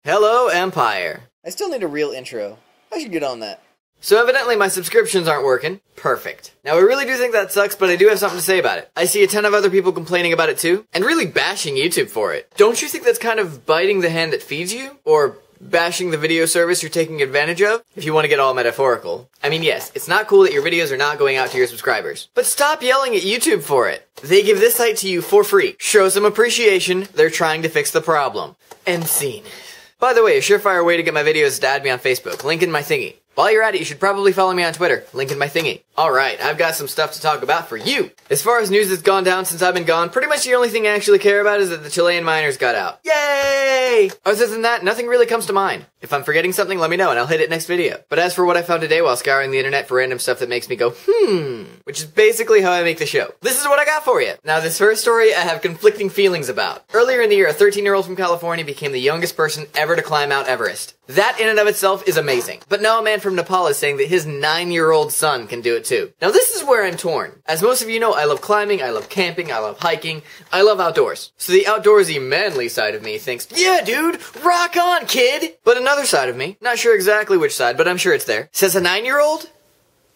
Hello, Empire. I still need a real intro. I should get on that. So evidently my subscriptions aren't working. Perfect. Now I really do think that sucks, but I do have something to say about it. I see a ton of other people complaining about it too, and really bashing YouTube for it. Don't you think that's kind of biting the hand that feeds you? Or bashing the video service you're taking advantage of? If you want to get all metaphorical. I mean, yes, it's not cool that your videos are not going out to your subscribers. But stop yelling at YouTube for it. They give this site to you for free. Show some appreciation. They're trying to fix the problem. End scene. By the way, a surefire way to get my videos is to add me on Facebook. Link in my thingy. While you're at it, you should probably follow me on Twitter. Link in my thingy. Alright, I've got some stuff to talk about for you. As far as news that's gone down since I've been gone, pretty much the only thing I actually care about is that the Chilean miners got out. Yay! Other than that, nothing really comes to mind. If I'm forgetting something, let me know and I'll hit it next video. But as for what I found today while scouring the internet for random stuff that makes me go, which is basically how I make the show. This is what I got for you. Now this first story I have conflicting feelings about. Earlier in the year, a 13-year-old from California became the youngest person ever to climb Mount Everest. That in and of itself is amazing. But now a man from Nepal is saying that his 9-year-old son can do it too. Now this is where I'm torn. As most of you know, I love climbing, I love camping, I love hiking, I love outdoors. So the outdoorsy manly side of me thinks, yeah dude, rock on kid! But another side of me, not sure exactly which side, but I'm sure it's there, says a 9-year-old?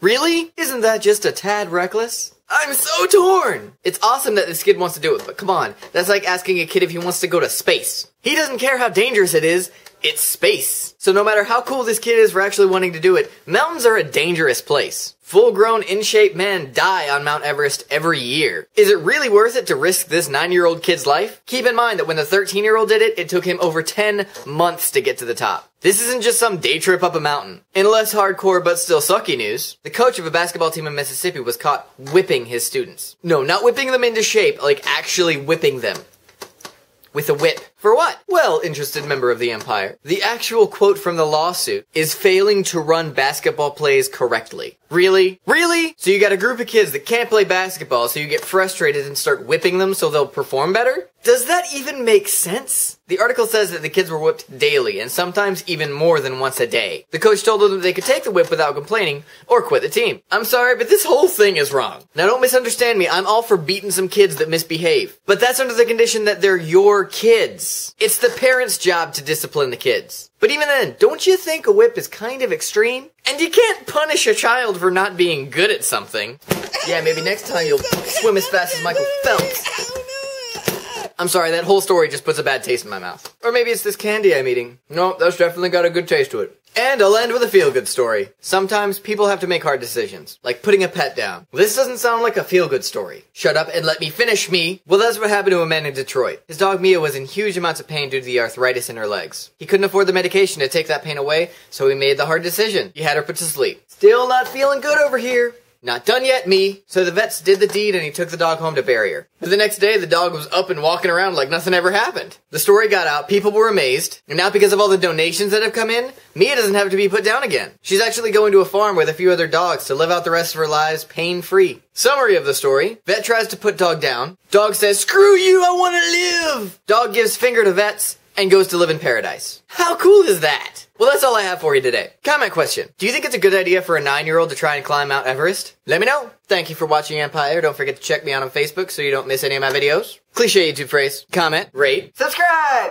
Really? Isn't that just a tad reckless? I'm so torn! It's awesome that this kid wants to do it, but come on, that's like asking a kid if he wants to go to space. He doesn't care how dangerous it is, it's space. So no matter how cool this kid is for actually wanting to do it, mountains are a dangerous place. Full-grown, in-shape men die on Mount Everest every year. Is it really worth it to risk this 9-year-old kid's life? Keep in mind that when the 13-year-old did it, it took him over 10 months to get to the top. This isn't just some day trip up a mountain. In less hardcore but still sucky news, the coach of a basketball team in Mississippi was caught whipping his students. No, not whipping them into shape, like actually whipping them. With a whip. For what? Well, interested member of the Empire, the actual quote from the lawsuit is failing to run basketball plays correctly. Really? Really? So you got a group of kids that can't play basketball, so you get frustrated and start whipping them so they'll perform better? Does that even make sense? The article says that the kids were whipped daily, and sometimes even more than once a day. The coach told them that they could take the whip without complaining, or quit the team. I'm sorry, but this whole thing is wrong. Now don't misunderstand me, I'm all for beating some kids that misbehave. But that's under the condition that they're your kids. It's the parents' job to discipline the kids. But even then, don't you think a whip is kind of extreme? And you can't punish a child for not being good at something. Yeah, maybe next time you'll swim as fast as Michael Phelps. I'm sorry, that whole story just puts a bad taste in my mouth. Or maybe it's this candy I'm eating. No, that's definitely got a good taste to it. And I'll end with a feel-good story. Sometimes people have to make hard decisions, like putting a pet down. This doesn't sound like a feel-good story. Shut up and let me finish me. Well, that's what happened to a man in Detroit. His dog Mia was in huge amounts of pain due to the arthritis in her legs. He couldn't afford the medication to take that pain away, so he made the hard decision. He had her put to sleep. Still not feeling good over here. Not done yet, me. So the vets did the deed and he took the dog home to bury her. But the next day, the dog was up and walking around like nothing ever happened. The story got out, people were amazed, and now because of all the donations that have come in, Mia doesn't have to be put down again. She's actually going to a farm with a few other dogs to live out the rest of her lives pain-free. Summary of the story, vet tries to put dog down, dog says, screw you, I want to live! Dog gives finger to vets and goes to live in paradise. How cool is that? Well, that's all I have for you today. Comment question. Do you think it's a good idea for a 9-year-old to try and climb Mount Everest? Let me know. Thank you for watching Empire. Don't forget to check me out on Facebook so you don't miss any of my videos. Cliche YouTube phrase. Comment, rate, subscribe!